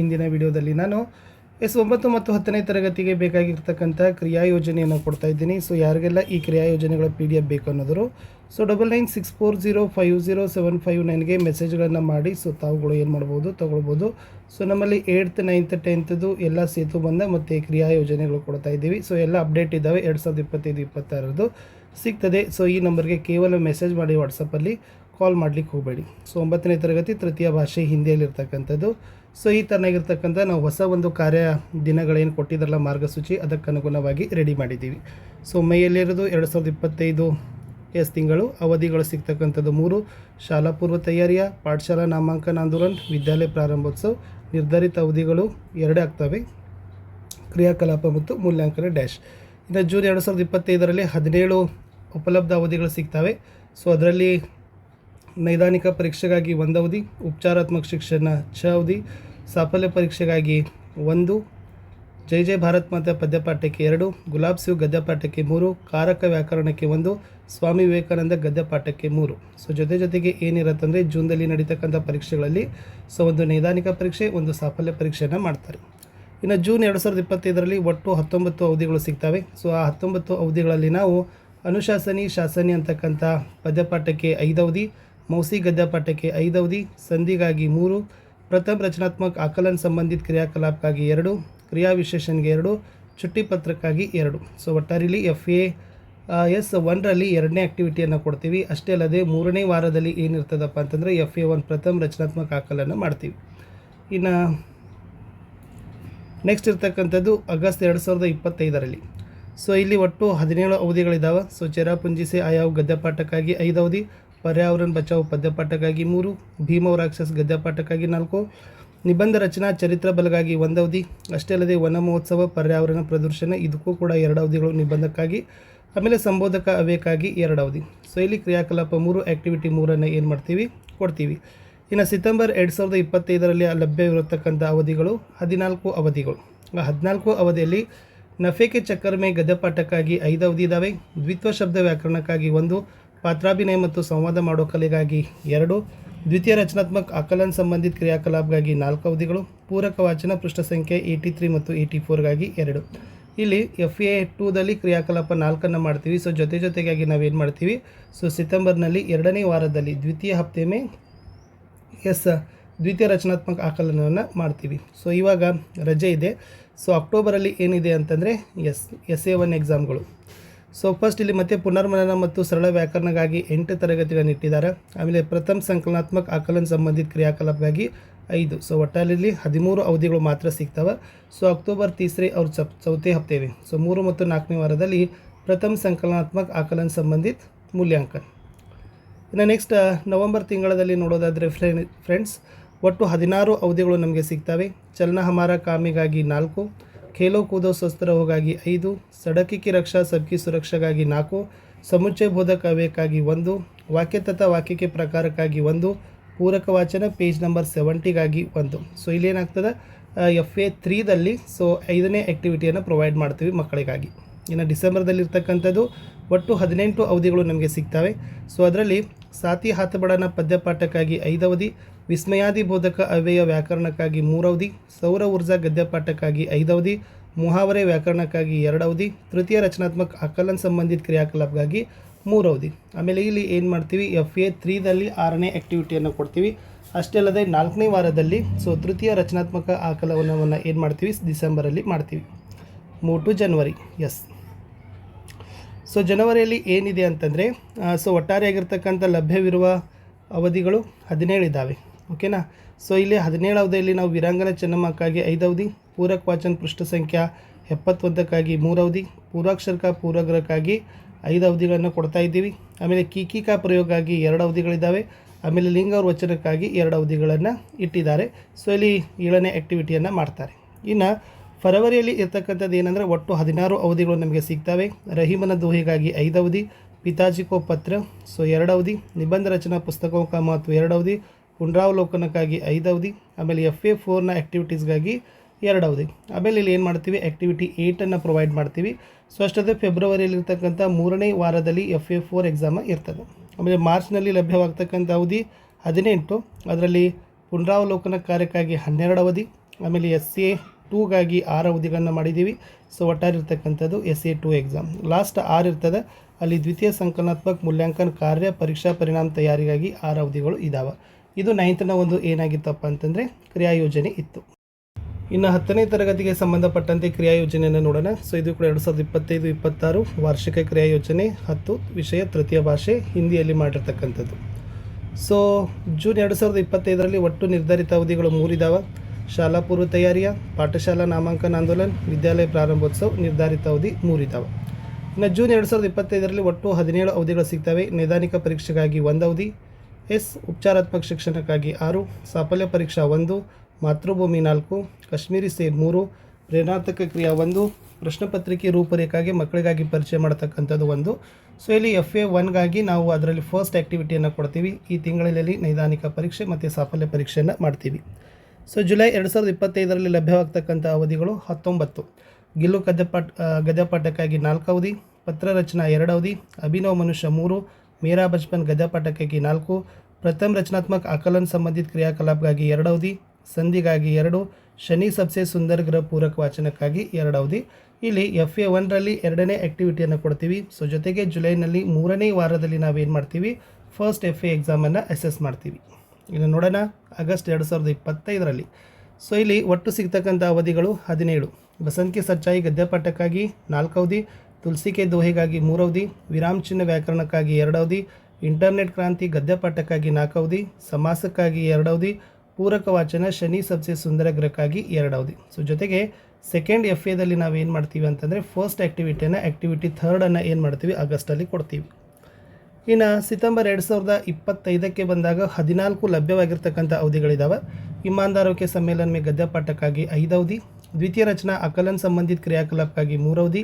ಇಂದಿನ ವಿಡಿಯೋದಲ್ಲಿ ನಾನು S9 ಮತ್ತು 10ನೇ ತರಗತಿಗೆ ಬೇಕಾಗಿರ್ತಕ್ಕಂಥ ಕ್ರಿಯಾ ಯೋಜನೆಯನ್ನು ಕೊಡ್ತಾ ಇದ್ದೀನಿ. ಸೊ ಯಾರಿಗೆಲ್ಲ ಈ ಕ್ರಿಯಾ ಯೋಜನೆಗಳ PDF ಬೇಕು ಅನ್ನೋರು 9964050759ಗೆ ಮೆಸೇಜ್ಗಳನ್ನು ಮಾಡಿ ಸೊ ತಾವುಗಳು ಏನು ಮಾಡ್ಬೋದು ತೊಗೊಳ್ಬೋದು. ಸೊ ನಮ್ಮಲ್ಲಿ 8th 9th 10th ಎಲ್ಲ ಸೇತುಬಂಧ ಮತ್ತು ಕ್ರಿಯಾ ಯೋಜನೆಗಳು ಕೊಡ್ತಾ ಇದ್ದೀವಿ. ಸೊ ಎಲ್ಲ ಅಪ್ಡೇಟ್ ಇದ್ದಾವೆ 2025-26 ಸಿಗ್ತದೆ. ಸೊ ಈ ನಂಬರ್ಗೆ ಕೇವಲ ಮೆಸೇಜ್ ಮಾಡಿ ವಾಟ್ಸಪ್ಪಲ್ಲಿ ಕಾಲ್ ಮಾಡಲಿಕ್ಕೆ ಹೋಗಬೇಡಿ. ಸೊ 9ನೇ ತರಗತಿ ತೃತೀಯ ಭಾಷೆ ಹಿಂದಿಯಲ್ಲಿರ್ತಕ್ಕಂಥದ್ದು. ಸೊ ಈ ಥರನಾಗಿರ್ತಕ್ಕಂಥ ನಾವು ಹೊಸ ಒಂದು ಕಾರ್ಯ ದಿನಗಳೇನು ಕೊಟ್ಟಿದ್ರಲ್ಲ ಮಾರ್ಗಸೂಚಿ ಅದಕ್ಕನುಗುಣವಾಗಿ ರೆಡಿ ಮಾಡಿದ್ದೀವಿ. ಸೊ ಮೈಯಲ್ಲಿರೋದು 2025 ತಿಂಗಳು ಅವಧಿಗಳು ಸಿಗ್ತಕ್ಕಂಥದ್ದು 3 ಶಾಲಾ ಪೂರ್ವ ತಯಾರಿಯ ಪಾಠಶಾಲಾ ನಾಮಾಂಕನ ಆಂದೋಲನ ವಿದ್ಯಾಲಯ ಪ್ರಾರಂಭೋತ್ಸವ ನಿರ್ಧಾರಿತ ಅವಧಿಗಳು 2 ಆಗ್ತವೆ, ಕ್ರಿಯಾಕಲಾಪ ಮತ್ತು ಮೂಲ್ಯಾಂಕನ ಡ್ಯಾಶ್. ಇನ್ನು ಜೂನ್ 2025ರಲ್ಲಿ 17 ಉಪಲಬ್ಧ ಅವಧಿಗಳು ಸಿಗ್ತವೆ. ಸೊ ಅದರಲ್ಲಿ ನೈದಾನಿಕ ಪರೀಕ್ಷೆಗಾಗಿ 1 ಅವಧಿ, ಉಪಚಾರಾತ್ಮಕ ಶಿಕ್ಷಣ 6 ಅವಧಿ, ಸಾಫಲ್ಯ ಪರೀಕ್ಷೆಗಾಗಿ 1, ಜೈ ಜೈ ಭಾರತ್ ಮಾತೆ ಪದ್ಯಪಾಠಕ್ಕೆ 2, ಗುಲಾಬ್ ಸಿವ್ ಗದ್ಯಪಾಠಕ್ಕೆ 3, ಕಾರಕ ವ್ಯಾಕರಣಕ್ಕೆ 1, ಸ್ವಾಮಿ ವಿವೇಕಾನಂದ ಗದ್ಯಪಾಠಕ್ಕೆ 3. ಸೊ ಜೊತೆಗೆ ಏನಿರುತ್ತಂದರೆ ಜೂನ್ದಲ್ಲಿ ನಡೀತಕ್ಕಂಥ ಪರೀಕ್ಷೆಗಳಲ್ಲಿ ಸೊ ಒಂದು ನೈದಾನಿಕ ಪರೀಕ್ಷೆ, ಒಂದು ಸಾಫಲ್ಯ ಪರೀಕ್ಷೆಯನ್ನು ಮಾಡ್ತಾರೆ. ಇನ್ನು ಜೂನ್ 2025ರಲ್ಲಿ ಒಟ್ಟು 19 ಅವಧಿಗಳು ಸಿಗ್ತವೆ. ಸೊ ಆ 19 ಅವಧಿಗಳಲ್ಲಿ ನಾವು ಅನುಶಾಸನಿ ಶಾಸನಿ ಅಂತಕ್ಕಂಥ ಪದ್ಯಪಾಠಕ್ಕೆ 5 ಅವಧಿ, ಮೌಸಿ ಗದ್ಯಪಾಠಕ್ಕೆ 5 ಅವಧಿ, ಸಂಧಿಗಾಗಿ 3, ಪ್ರಥಮ ರಚನಾತ್ಮಕ ಆಕಲನ ಸಂಬಂಧಿತ ಕ್ರಿಯಾಕಲಾಪಕ್ಕಾಗಿ 2, ಕ್ರಿಯಾ ವಿಶೇಷನ್ಗೆ 2, ಚುಟ್ಟಿ ಪತ್ರಕ್ಕಾಗಿ 2. ಸೊ ಒಟ್ಟಾರೆಯಲ್ಲಿ FAS 1ರಲ್ಲಿ 2ನೇ ಆ್ಯಕ್ಟಿವಿಟಿಯನ್ನು ಕೊಡ್ತೀವಿ. ಅಷ್ಟೇ ಅಲ್ಲದೆ 3ನೇ ವಾರದಲ್ಲಿ ಏನಿರ್ತದಪ್ಪ ಅಂತಂದರೆ FA1 ಪ್ರಥಮ ರಚನಾತ್ಮಕ ಆಕಲನ ಮಾಡ್ತೀವಿ. ಇನ್ನು ನೆಕ್ಸ್ಟ್ ಇರ್ತಕ್ಕಂಥದ್ದು ಆಗಸ್ಟ್ 2025ರಲ್ಲಿ. ಸೊ ಇಲ್ಲಿ ಒಟ್ಟು 17 ಅವಧಿಗಳಿದ್ದಾವೆ. ಸೊ ಚೆರಾಪುಂಜಿಸೆ ಆಯಾವ್ ಗದ್ಯಪಾಠಕ್ಕಾಗಿ 5 ಅವಧಿ, ಪರ್ಯಾವರಣ ಬಚಾವ್ ಪದ್ಯಪಾಠಕ್ಕಾಗಿ 3, ಭೀಮವ ರಾಕ್ಷಸ್ ಗದ್ಯಪಾಠಕ್ಕಾಗಿ 4, ನಿಬಂಧ ರಚನಾ ಚರಿತ್ರ ಬಲಗಾಗಿ 1 ಅವಧಿ. ಅಷ್ಟೇ ಅಲ್ಲದೆ ವನ ಮಹೋತ್ಸವ ಪರ್ಯಾವರಣ ಪ್ರದರ್ಶನ ಇದಕ್ಕೂ ಕೂಡ 2 ಅವಧಿಗಳು ನಿಬಂಧಕ್ಕಾಗಿ. ಆಮೇಲೆ ಸಂಬೋಧಕ ಅವ್ಯಕ್ಕಾಗಿ 2 ಅವಧಿ. ಸೊ ಇಲ್ಲಿ ಕ್ರಿಯಾಕಲಾಪ 3 ಆ್ಯಕ್ಟಿವಿಟಿ 3ಅನ್ನು ಏನು ಮಾಡ್ತೀವಿ ಕೊಡ್ತೀವಿ. ಇನ್ನು ಸೆಪ್ಟೆಂಬರ್ 2025ರಲ್ಲಿ ಲಭ್ಯವಿರತಕ್ಕಂಥ ಅವಧಿಗಳು 14 ಅವಧಿಗಳು. 14 ಅವಧಿಯಲ್ಲಿ ನಫೆಕೆ ಚಕ್ಕರ್ಮೆ ಗದ್ಯಪಾಠಕ್ಕಾಗಿ 5 ಅವಧಿ ಇದ್ದಾವೆ, ದ್ವಿತ್ವ ಶಬ್ದ ವ್ಯಾಕರಣಕ್ಕಾಗಿ 1, ಪಾತ್ರಾಭಿನಯ ಮತ್ತು ಸಂವಾದ ಮಾಡೋ ಕಲೆಗಾಗಿ 2, ದ್ವಿತೀಯ ರಚನಾತ್ಮಕ ಆಕಲನ ಸಂಬಂಧಿತ ಕ್ರಿಯಾಕಲಾಪಗಾಗಿ 4 ಅವಧಿಗಳು, ಪೂರಕ ವಾಚನ ಪೃಷ್ಠ ಸಂಖ್ಯೆ 83 ಮತ್ತು 84ಗಾಗಿ 2. ಇಲ್ಲಿ FA2ದಲ್ಲಿ ಕ್ರಿಯಾಕಲಾಪ 4ಅನ್ನು ಮಾಡ್ತೀವಿ. ಸೊ ಜೊತೆಗಾಗಿ ನಾವೇನು ಮಾಡ್ತೀವಿ, ಸೊ ಸೆಪ್ಟೆಂಬರ್ನಲ್ಲಿ 2ನೇ ವಾರದಲ್ಲಿ ದ್ವಿತೀಯ ಹಫ್ತೆ ಮೇ ದ್ವಿತೀಯ ರಚನಾತ್ಮಕ ಆಕಲನವನ್ನು ಮಾಡ್ತೀವಿ. ಸೊ ಇವಾಗ ರಜೆ ಇದೆ. ಸೊ ಅಕ್ಟೋಬರಲ್ಲಿ ಏನಿದೆ ಅಂತಂದರೆ SA1 ಎಕ್ಸಾಮ್ಗಳು. ಸೊ ಫಸ್ಟ್ ಇಲ್ಲಿ ಮತ್ತೆ ಪುನರ್ಮನನ ಮತ್ತು ಸರಳ ವ್ಯಾಕರಣಗಾಗಿ 8 ತರಗತಿಗಳನ್ನು ಇಟ್ಟಿದ್ದಾರೆ. ಆಮೇಲೆ ಪ್ರಥಮ ಸಂಕಲನಾತ್ಮಕ ಆಕಲನ ಸಂಬಂಧಿತ ಕ್ರಿಯಾಕಲಾಪಕ್ಕಾಗಿ 5. ಸೊ ಒಟ್ಟಾರೆಯಲ್ಲಿ 13 ಅವಧಿಗಳು ಮಾತ್ರ ಸಿಗ್ತವೆ. ಸೊ ಅಕ್ಟೋಬರ್ 3 ಅವ್ರ ಚೌಥೆ ಹಫ್ತೇವೆ. ಸೊ 3 ಮತ್ತು 4ನೇ ವಾರದಲ್ಲಿ ಪ್ರಥಮ ಸಂಕಲನಾತ್ಮಕ ಆಕಲನ ಸಂಬಂಧಿತ ಮೂಲ್ಯಾಂಕನ. ಇನ್ನು ನೆಕ್ಸ್ಟ್ ನವೆಂಬರ್ ತಿಂಗಳಲ್ಲಿ ನೋಡೋದಾದರೆ ಫ್ರೆಂಡ್ಸ್ ಒಟ್ಟು 16 ಅವಧಿಗಳು ನಮಗೆ ಸಿಗ್ತವೆ. ಚಲನ ಹಮಾರ ಕಾಮಿಗಾಗಿ 4, ಖೇಲೋ ಕೂದೋ ಸ್ವಸ್ಥ ರಹೋಗಾಗಿ 5, ಸಡಕಿ ಕಿ ರಕ್ಷಾ ಸಬ್ಕಿ ಸುರಕ್ಷಾಗಾಗಿ 4, ಸಮುಚ್ಚಯ ಬೋಧಕ ಅವ್ಯಕ್ಕಾಗಿ 1, ವಾಕ್ಯ ತಥಾ ವಾಕ್ಯಕ್ಕೆ ಪ್ರಕಾರಕ್ಕಾಗಿ 1, ಪೂರಕ ವಾಚನ ಪೇಜ್ ನಂಬರ್ 70ಗಾಗಿ 1. ಸೊ ಇಲ್ಲೇನಾಗ್ತದೆ FA3ದಲ್ಲಿ ಸೊ 5ನೇ ಆ್ಯಕ್ಟಿವಿಟಿಯನ್ನು ಪ್ರೊವೈಡ್ ಮಾಡ್ತೀವಿ ಮಕ್ಕಳಿಗಾಗಿ. ಇನ್ನು ಡಿಸೆಂಬರ್ದಲ್ಲಿರ್ತಕ್ಕಂಥದ್ದು ಒಟ್ಟು 18 ಅವಧಿಗಳು ನಮಗೆ ಸಿಗ್ತವೆ. ಸೊ ಅದರಲ್ಲಿ ಸಾತಿ ಹಾತಬಡನ ಪದ್ಯಪಾಠಕ್ಕಾಗಿ 5 ಅವಧಿ, ವಿಸ್ಮಯಾದಿ ಬೋಧಕ ಅವ್ಯಯ ವ್ಯಾಕರಣಕ್ಕಾಗಿ 3 ಅವಧಿ, ಸೌರ ಊರ್ಜಾ ಗದ್ಯಪಾಠಕ್ಕಾಗಿ 5 ಅವಧಿ, ಮುಹಾವರೆ ವ್ಯಾಕರಣಕ್ಕಾಗಿ 2 ಅವಧಿ, ತೃತೀಯ ರಚನಾತ್ಮಕ ಆಕಲನ ಸಂಬಂಧಿತ ಕ್ರಿಯಾಕಲಾಪಕ್ಕಾಗಿ 3 ಅವಧಿ. ಆಮೇಲೆ ಇಲ್ಲಿ ಏನು ಮಾಡ್ತೀವಿ FA3ದಲ್ಲಿ 6ನೇ ಆ್ಯಕ್ಟಿವಿಟಿಯನ್ನು ಕೊಡ್ತೀವಿ. ಅಷ್ಟೇ ಅಲ್ಲದೆ 4ನೇ ವಾರದಲ್ಲಿ ಸೊ ತೃತೀಯ ರಚನಾತ್ಮಕ ಆಕಲನವನ್ನು ಏನು ಮಾಡ್ತೀವಿ ಡಿಸೆಂಬರಲ್ಲಿ ಮಾಡ್ತೀವಿ. Move to January. ಸೊ ಜನವರಿಯಲ್ಲಿ ಏನಿದೆ ಅಂತಂದರೆ ಸೊ ಒಟ್ಟಾರೆಯಾಗಿರ್ತಕ್ಕಂಥ ಲಭ್ಯವಿರುವ ಅವಧಿಗಳು 17 ಇದ್ದಾವೆ. ಓಕೆನಾ. ಸೊ ಇಲ್ಲಿ 17 ಅವಧಿಯಲ್ಲಿ ನಾವು ವೀರಾಂಗನ ಚೆನ್ನಮ್ಮಕ್ಕಾಗಿ 5 ಅವಧಿ, ಪೂರಕ ವಾಚನ ಪೃಷ್ಠ ಸಂಖ್ಯಾ 71ಕ್ಕಾಗಿ 3 ಅವಧಿ, ಪೂರ್ವಾಕ್ಷರಕ ಪೂರ್ವಗ್ರಹಕ್ಕಾಗಿ 5 ಅವಧಿಗಳನ್ನು ಕೊಡ್ತಾ ಇದ್ದೀವಿ. ಆಮೇಲೆ ಕೀಕಿಕಾ ಪ್ರಯೋಗಕ್ಕಾಗಿ 2 ಅವಧಿಗಳಿದ್ದಾವೆ. ಆಮೇಲೆ ಲಿಂಗ ವಚನಕ್ಕಾಗಿ 2 ಅವಧಿಗಳನ್ನು ಇಟ್ಟಿದ್ದಾರೆ. ಸೊ ಇಲ್ಲಿ 7ನೇ ಆ್ಯಕ್ಟಿವಿಟಿಯನ್ನು ಮಾಡ್ತಾರೆ. ಇನ್ನು ಫೆಬ್ರವರಿಯಲ್ಲಿ ಇರ್ತಕ್ಕಂಥದ್ದು ಏನಂದರೆ ಒಟ್ಟು 16 ಅವಧಿಗಳು ನಮಗೆ ಸಿಗ್ತವೆ. ರಹೀಮನ ದೋಹಿಗಾಗಿ 5 ಅವಧಿ, ಪಿತಾಜಿಕೋ ಪತ್ರ ಸೊ 2 ಅವಧಿ, ನಿಬಂಧ ರಚನಾ ಪುಸ್ತಕೋ ಕಾ ಮಹತ್ವ 2 ಅವಧಿ, ಪುನರಾವಲೋಕನಕ್ಕಾಗಿ 5 ಅವಧಿ. ಆಮೇಲೆ FA4ನ ಆ್ಯಕ್ಟಿವಿಟೀಸ್ಗಾಗಿ 2 ಅವಧಿ. ಆಮೇಲೆ ಇಲ್ಲಿ ಏನು ಮಾಡ್ತೀವಿ ಆ್ಯಕ್ಟಿವಿಟಿ 8ಅನ್ನು ಪ್ರೊವೈಡ್ ಮಾಡ್ತೀವಿ. ಸೊ ಅಷ್ಟೇ ಫೆಬ್ರವರಿಯಲ್ಲಿರ್ತಕ್ಕಂಥ 3ನೇ ವಾರದಲ್ಲಿ FA4 ಎಕ್ಸಾಮ್ ಇರ್ತದೆ. ಆಮೇಲೆ ಮಾರ್ಚ್ನಲ್ಲಿ ಲಭ್ಯವಾಗ್ತಕ್ಕಂಥ ಅವಧಿ 18, ಅದರಲ್ಲಿ ಪುನರಾವಲೋಕನ ಕಾರ್ಯಕ್ಕಾಗಿ 12 ಅವಧಿ, ಆಮೇಲೆ SA2ಗಾಗಿ 6 ಅವಧಿಗಳನ್ನು ಮಾಡಿದ್ದೀವಿ. ಸೊ ಒಟ್ಟಾರೆ ಇರ್ತಕ್ಕಂಥದ್ದು SA2 ಎಕ್ಸಾಮ್. ಲಾಸ್ಟ್ 6 ಇರ್ತದೆ, ಅಲ್ಲಿ ದ್ವಿತೀಯ ಸಂಕಲನಾತ್ಮಕ ಮೂಲ್ಯಾಂಕನ ಕಾರ್ಯ ಪರೀಕ್ಷಾ ಪರಿಣಾಮ ತಯಾರಿಗಾಗಿ 6 ಅವಧಿಗಳು ಇದ್ದಾವೆ. ಇದು 9th ಒಂದು ಏನಾಗಿತ್ತಪ್ಪ ಅಂತಂದರೆ ಕ್ರಿಯಾ ಯೋಜನೆ ಇತ್ತು. ಇನ್ನು 10ನೇ ತರಗತಿಗೆ ಸಂಬಂಧಪಟ್ಟಂತೆ ಕ್ರಿಯಾ ಯೋಜನೆಯನ್ನು ನೋಡೋಣ. ಸೊ ಇದು ಕೂಡ 2025-26 ವಾರ್ಷಿಕ ಕ್ರಿಯಾ ಯೋಜನೆ 10 ವಿಷಯ ತೃತೀಯ ಭಾಷೆ ಹಿಂದಿಯಲ್ಲಿ ಮಾಡಿರ್ತಕ್ಕಂಥದ್ದು. ಸೊ ಜೂನ್ 2025ರಲ್ಲಿ ಒಟ್ಟು ನಿರ್ಧಾರಿತ ಅವಧಿಗಳು 3 ಇದ್ದಾವೆ. ಶಾಲಾ ಪೂರ್ವ ತಯಾರಿಯ, ಪಾಠಶಾಲಾ ನಾಮಾಂಕನ ಆಂದೋಲನ, ವಿದ್ಯಾಲಯ ಪ್ರಾರಂಭೋತ್ಸವ ನಿರ್ಧಾರಿತ ಅವಧಿ 3 ಇದ್ದಾವೆ. ಇನ್ನು ಜೂನ್ 2025ರಲ್ಲಿ ಒಟ್ಟು 17 ಅವಧಿಗಳು ಸಿಗ್ತವೆ. ನೈದಾನಿಕ ಪರೀಕ್ಷೆಗಾಗಿ 1 ಅವಧಿ, ಉಪಚಾರಾತ್ಮಕ ಶಿಕ್ಷಣಕ್ಕಾಗಿ 6, ಸಾಫಲ್ಯ ಪರೀಕ್ಷಾ 1, ಮಾತೃಭೂಮಿ 4, ಕಾಶ್ಮೀರಿ ಸೇರ್ 3, ಪ್ರೇರಣಾತ್ಮಕ ಕ್ರಿಯಾ 1, ಪ್ರಶ್ನೆ ಪತ್ರಿಕೆ ರೂಪರೇಖೆಗೆ ಮಕ್ಕಳಿಗಾಗಿ ಪರಿಚಯ ಮಾಡತಕ್ಕಂಥದ್ದು 1. ಸೊ ಇಲ್ಲಿ FA1ಗಾಗಿ ನಾವು ಅದರಲ್ಲಿ ಫಸ್ಟ್ ಆ್ಯಕ್ಟಿವಿಟಿಯನ್ನು ಕೊಡ್ತೀವಿ. ಈ ತಿಂಗಳಲ್ಲಿ ನೈದಾನಿಕ ಪರೀಕ್ಷೆ ಮತ್ತು ಸಾಫಲ್ಯ ಪರೀಕ್ಷೆಯನ್ನು ಮಾಡ್ತೀವಿ. ಸೊ ಜುಲೈ 2025ರಲ್ಲಿ ಲಭ್ಯವಾಗ್ತಕ್ಕಂಥ ಅವಧಿಗಳು 19. ಗಿಲ್ಲು ಗದ್ಯಪಾಠಕ್ಕಾಗಿ 4 ಅವಧಿ, ಪತ್ರ ರಚನಾ 2 ಅವಧಿ, ಅಭಿನವ ಮನುಷ್ಯ 3, ಮೇರಾ ಬಚ್ಪನ್ ಗದ್ಯಪಾಠಕ್ಕಾಗಿ 4, ಪ್ರಥಮ ರಚನಾತ್ಮಕ ಆಕಲನ ಸಂಬಂಧಿತ ಕ್ರಿಯಾಕಲಾಪಕ್ಕಾಗಿ 2 ಅವಧಿ, ಸಂಧಿಗಾಗಿ 2, ಶನಿ ಸಬ್ಸೆ ಸುಂದರ ಗ್ರಹ ಪೂರಕ ವಾಚನಕ್ಕಾಗಿ 2 ಅವಧಿ. ಇಲ್ಲಿ FA1ರಲ್ಲಿ 2ನೇ ಆ್ಯಕ್ಟಿವಿಟಿಯನ್ನು ಕೊಡ್ತೀವಿ. ಸೊ ಜೊತೆಗೆ ಜುಲೈನಲ್ಲಿ 3ನೇ ವಾರದಲ್ಲಿ ನಾವೇನು ಮಾಡ್ತೀವಿ, ಫಸ್ಟ್ FA ಎಕ್ಸಾಮನ್ನು ಅಸೆಸ್ ಮಾಡ್ತೀವಿ. ಇನ್ನು ನೋಡೋಣ ಆಗಸ್ಟ್ 2025ರಲ್ಲಿ. ಸೊ ಇಲ್ಲಿ ಒಟ್ಟು ಸಿಗ್ತಕ್ಕಂಥ ಅವಧಿಗಳು 17. ಬಸಂತ್ ಕಿ ಸಚ್ಚಾಯಿ ಗದ್ಯಪಾಠಕ್ಕಾಗಿ 4 ಅವಧಿ, ತುಳಸಿ ಕೆ ದೋಹೆಗಾಗಿ 3 ಅವಧಿ, ವಿರಾಮ ಚಿಹ್ನೆ ವ್ಯಾಕರಣಕ್ಕಾಗಿ 2 ಅವಧಿ, ಇಂಟರ್ನೆಟ್ ಕ್ರಾಂತಿ ಗದ್ಯಪಾಠಕ್ಕಾಗಿ 4 ಅವಧಿ, ಸಮಾಸಕ್ಕಾಗಿ 2 ಅವಧಿ, ಪೂರಕ ವಾಚನ ಶನಿ ಸಬ್ಸೆ ಸುಂದರ ಗ್ರಹಕ್ಕಾಗಿ 2 ಅವಧಿ. ಸೊ ಜೊತೆಗೆ ಸೆಕೆಂಡ್ FAದಲ್ಲಿ ನಾವೇನು ಮಾಡ್ತೀವಿ ಅಂತಂದರೆ ಫಸ್ಟ್ ಆ್ಯಕ್ಟಿವಿಟಿ 3ನ್ನು ಏನು ಮಾಡ್ತೀವಿ, ಆಗಸ್ಟಲ್ಲಿ ಕೊಡ್ತೀವಿ. ಇನ್ನು ಸೆಪ್ಟೆಂಬರ್ 2025ಕ್ಕೆ ಬಂದಾಗ 14 ಲಭ್ಯವಾಗಿರ್ತಕ್ಕಂಥ ಅವಧಿಗಳಿದ್ದಾವೆ. ಇಮಾನ್ದಾರೋಕೆ ಸಮ್ಮೇಳನ ಮೇ ಗದ್ಯಪಾಠಕ್ಕಾಗಿ 5 ಅವಧಿ, ದ್ವಿತೀಯ ರಚನಾ ಆಕಲನ ಸಂಬಂಧಿತ ಕ್ರಿಯಾಕಲಾಪಕ್ಕಾಗಿ 3 ಅವಧಿ,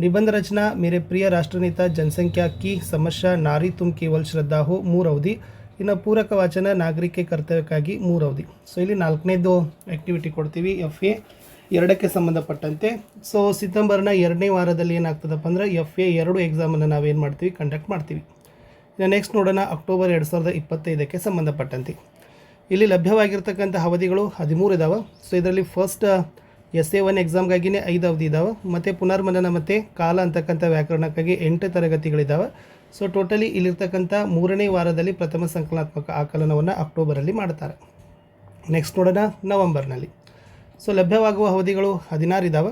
निबंध रचना मेरे प्रिय राष्ट्रनेता जनसंख्या की समस्या नारी तुम केवल श्रद्धा हो 3 ಅವಧಿ. ಇನ್ನು ಪೂರಕ ವಾಚನ ನಾಗರಿಕೆ ಕರ್ತವ್ಯಕ್ಕಾಗಿ 3 ಅವಧಿ. ಸೊ ಇಲ್ಲಿ 4ನೇದು ಆ್ಯಕ್ಟಿವಿಟಿ ಕೊಡ್ತೀವಿ FA2ಕ್ಕೆ ಸಂಬಂಧಪಟ್ಟಂತೆ. ಸೊ ಸೆಪ್ಟೆಂಬರ್ನ 2ನೇ ವಾರದಲ್ಲಿ ಏನಾಗ್ತದಪ್ಪ ಅಂದರೆ FA2 ಎಕ್ಸಾಮನ್ನು ನಾವೇನು ಮಾಡ್ತೀವಿ, ಕಂಡಕ್ಟ್ ಮಾಡ್ತೀವಿ. ಇನ್ನು ನೆಕ್ಸ್ಟ್ ನೋಡೋಣ ಅಕ್ಟೋಬರ್ 2025ಕ್ಕೆ ಸಂಬಂಧಪಟ್ಟಂತೆ. ಇಲ್ಲಿ ಲಭ್ಯವಾಗಿರ್ತಕ್ಕಂಥ ಅವಧಿಗಳು 13 ಇದ್ದಾವೆ. ಸೊ ಇದರಲ್ಲಿ ಫಸ್ಟ್ SA1 ಎಕ್ಸಾಮ್ಗಾಗಿಯೇ 5 ಅವಧಿ ಇದ್ದಾವೆ, ಮತ್ತು ಪುನರ್ಮನನ ಮತ್ತು ಕಾಲ ಅಂತಕ್ಕಂಥ ವ್ಯಾಕರಣಕ್ಕಾಗಿ 8 ತರಗತಿಗಳಿದ್ದಾವೆ. ಸೊ ಟೋಟಲಿ ಇಲ್ಲಿರ್ತಕ್ಕಂಥ 3ನೇ ವಾರದಲ್ಲಿ ಪ್ರಥಮ ಸಂಕಲನಾತ್ಮಕ ಆಕಲನವನ್ನು ಅಕ್ಟೋಬರಲ್ಲಿ ಮಾಡ್ತಾರೆ. ನೆಕ್ಸ್ಟ್ ನೋಡೋಣ ನವಂಬರ್ನಲ್ಲಿ. ಸೊ ಲಭ್ಯವಾಗುವ ಅವಧಿಗಳು 16 ಇದ್ದಾವೆ.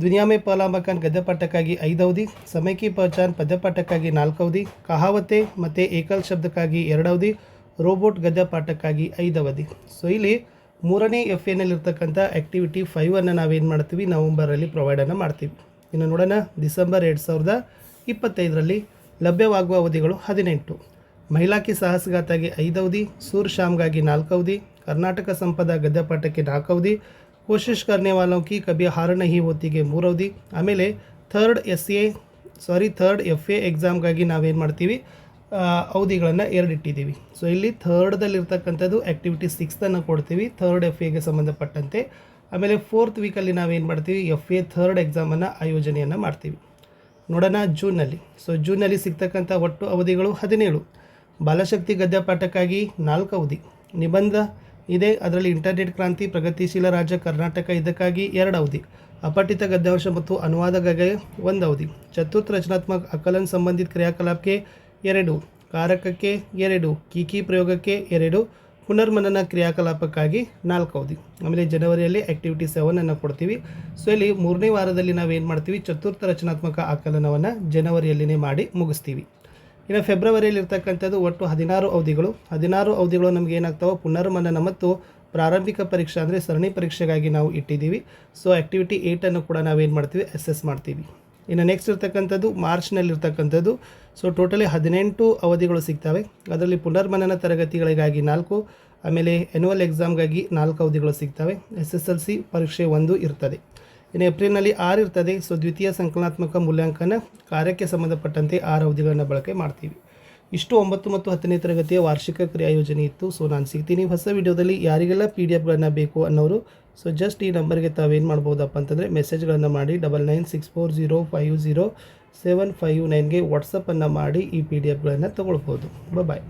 ದುನಿಯಾ ಮೇ ಪಹಲಾ ಮಕಾನ್ ಗದ್ಯಪಾಠಕ್ಕಾಗಿ 5 ಅವಧಿ, ಸಮಯ ಕಿ ಪಹಚಾನ್ ಪದ್ಯಪಾಠಕ್ಕಾಗಿ 4 ಅವಧಿ, ಕಹಾವತೆ ಮತ್ತು ಏಕಲ್ ಶಬ್ದಕ್ಕಾಗಿ 2 ಅವಧಿ, ರೋಬೋಟ್ ಗದ್ಯಪಾಠಕ್ಕಾಗಿ 5 ಅವಧಿ. ಸೊ ಇಲ್ಲಿ 3ನೇ FAನಲ್ಲಿರ್ತಕ್ಕಂಥ ಆ್ಯಕ್ಟಿವಿಟಿ 5ಅನ್ನು ನಾವೇನು ಮಾಡ್ತೀವಿ, ನವಂಬರಲ್ಲಿ ಪ್ರೊವೈಡನ್ನು ಮಾಡ್ತೀವಿ. ಇನ್ನು ನೋಡೋಣ ಡಿಸೆಂಬರ್ 2025ರಲ್ಲಿ ಲಭ್ಯವಾಗುವ ಅವಧಿಗಳು 18. ಮಹಿಳಾ ಕಿ ಸಾಹಸಗಾತಾಗಿ 5 ಅವಧಿ, ಸೂರ್ ಶಾಮ್ಗಾಗಿ 4 ಅವಧಿ, ಕರ್ನಾಟಕ ಸಂಪದ ಗದ್ಯಪಾಠಕ್ಕೆ 4 ಅವಧಿ, ಕೋಶಿಶ್ ಕರ್ನೆ ವಾಲೋಂ ಕಿ ಕಭಿ ಹಾರ ನಹಿ ಹೋತಿಗೆ 3 ಅವಧಿ. ಆಮೇಲೆ ಥರ್ಡ್ FA ಎಕ್ಸಾಮ್ಗಾಗಿ ನಾವೇನು ಮಾಡ್ತೀವಿ, ಅವಧಿಗಳನ್ನು 2 ಇಟ್ಟಿದ್ದೀವಿ. ಸೊ ಇಲ್ಲಿ ಥರ್ಡ್ದಲ್ಲಿರ್ತಕ್ಕಂಥದ್ದು ಆ್ಯಕ್ಟಿವಿಟಿ 6ಅನ್ನು ಕೊಡ್ತೀವಿ ಥರ್ಡ್ FAಗೆ ಸಂಬಂಧಪಟ್ಟಂತೆ. ಆಮೇಲೆ 4th ವೀಕಲ್ಲಿ ನಾವೇನು ಮಾಡ್ತೀವಿ, FA ಥರ್ಡ್ ಎಕ್ಸಾಮನ್ನು ಆಯೋಜನೆಯನ್ನು ಮಾಡ್ತೀವಿ. ನೋಡೋಣ ಜೂನ್ನಲ್ಲಿ. ಸೊ ಜೂನ್ನಲ್ಲಿ ಸಿಗ್ತಕ್ಕಂಥ ಒಟ್ಟು ಅವಧಿಗಳು 17. ಬಾಲಶಕ್ತಿ ಗದ್ಯಪಾಠಕ್ಕಾಗಿ 4 ಅವಧಿ, ನಿಬಂಧ ಇದೆ, ಅದರಲ್ಲಿ ಇಂಟರ್ನೆಟ್ ಕ್ರಾಂತಿ ಪ್ರಗತಿಶೀಲ ರಾಜ್ಯ ಕರ್ನಾಟಕ ಇದಕ್ಕಾಗಿ 2 ಅವಧಿ, ಅಪಠಿತ ಗದ್ಯಾಂಶ ಮತ್ತು ಅನುವಾದಕ್ಕಾಗಿ 1 ಅವಧಿ, ಚತುರ್ಥ ರಚನಾತ್ಮಕ ಆಕಲನ ಸಂಬಂಧಿತ ಕ್ರಿಯಾಕಲಾಪಕ್ಕೆ 2, ಕಾರಕಕ್ಕೆ 2, ಕೀಕಿ ಪ್ರಯೋಗಕ್ಕೆ 2, ಪುನರ್ಮನನ ಕ್ರಿಯಾಕಲಾಪಕ್ಕಾಗಿ 4 ಅವಧಿ. ಆಮೇಲೆ ಜನವರಿಯಲ್ಲಿ ಆ್ಯಕ್ಟಿವಿಟಿ 7ಅನ್ನು ಕೊಡ್ತೀವಿ. ಸೊ ಇಲ್ಲಿ 3ನೇ ವಾರದಲ್ಲಿ ನಾವೇನು ಮಾಡ್ತೀವಿ, ಚತುರ್ಥ ರಚನಾತ್ಮಕ ಆಕಲನವನ್ನು ಜನವರಿಯಲ್ಲಿನೇ ಮಾಡಿ ಮುಗಿಸ್ತೀವಿ. ಇನ್ನು ಫೆಬ್ರವರಿಯಲ್ಲಿ ಇರ್ತಕ್ಕಂಥದ್ದು ಒಟ್ಟು 16 ಅವಧಿಗಳು. 16 ಅವಧಿಗಳು ನಮಗೆ ಏನಾಗ್ತಾವೆ, ಪುನರ್ಮನನ ಮತ್ತು ಪ್ರಾರಂಭಿಕ ಪರೀಕ್ಷೆ ಅಂದರೆ ಸರಣಿ ಪರೀಕ್ಷೆಗಾಗಿ ನಾವು ಇಟ್ಟಿದ್ದೀವಿ. ಸೊ ಆ್ಯಕ್ಟಿವಿಟಿ 8ಅನ್ನು ಕೂಡ ನಾವೇನು ಮಾಡ್ತೀವಿ, ಅಸೆಸ್ ಮಾಡ್ತೀವಿ. ಇನ್ನು ನೆಕ್ಸ್ಟ್ ಇರ್ತಕ್ಕಂಥದ್ದು ಮಾರ್ಚ್ನಲ್ಲಿರ್ತಕ್ಕಂಥದ್ದು. ಸೊ ಟೋಟಲಿ 18 ಅವಧಿಗಳು ಸಿಗ್ತವೆ. ಅದರಲ್ಲಿ ಪುನರ್ಮನನ ತರಗತಿಗಳಿಗಾಗಿ 4, ಆಮೇಲೆ ಆ್ಯನ್ಯುವಲ್ ಎಕ್ಸಾಮ್ಗಾಗಿ 4 ಅವಧಿಗಳು ಸಿಗ್ತವೆ. SSLC ಪರೀಕ್ಷೆ 1 ಇರ್ತದೆ. ಇನ್ನು ಏಪ್ರಿಲ್ನಲ್ಲಿ 6 ಇರ್ತದೆ. ಸೊ ದ್ವಿತೀಯ ಸಂಕಲನಾತ್ಮಕ ಮೂಲ್ಯಾಂಕನ ಕಾರ್ಯಕ್ಕೆ ಸಂಬಂಧಪಟ್ಟಂತೆ 6 ಅವಧಿಗಳನ್ನು ಬಳಕೆ ಮಾಡ್ತೀವಿ. ಇಷ್ಟು 9 ಮತ್ತು 10ನೇ ತರಗತಿಯ ವಾರ್ಷಿಕ ಕ್ರಿಯಾ ಯೋಜನೆ ಇತ್ತು. ಸೊ ನಾನು ಸಿಗ್ತೀನಿ ಹೊಸ ವಿಡಿಯೋದಲ್ಲಿ. ಯಾರಿಗೆಲ್ಲ PDFಗಳನ್ನು ಬೇಕು ಅನ್ನೋರು ಸೊ ಜಸ್ಟ್ ಈ ನಂಬರ್ಗೆ ತಾವೇನು ಮಾಡ್ಬೋದಪ್ಪ ಅಂತಂದರೆ ಮೆಸೇಜ್ಗಳನ್ನು ಮಾಡಿ 9964050759ಗೆ ವಾಟ್ಸಪ್ಪನ್ನು ಮಾಡಿ ಈ PDFಗಳನ್ನು ತೊಗೊಳ್ಬೋದು. ಬಾಯ್.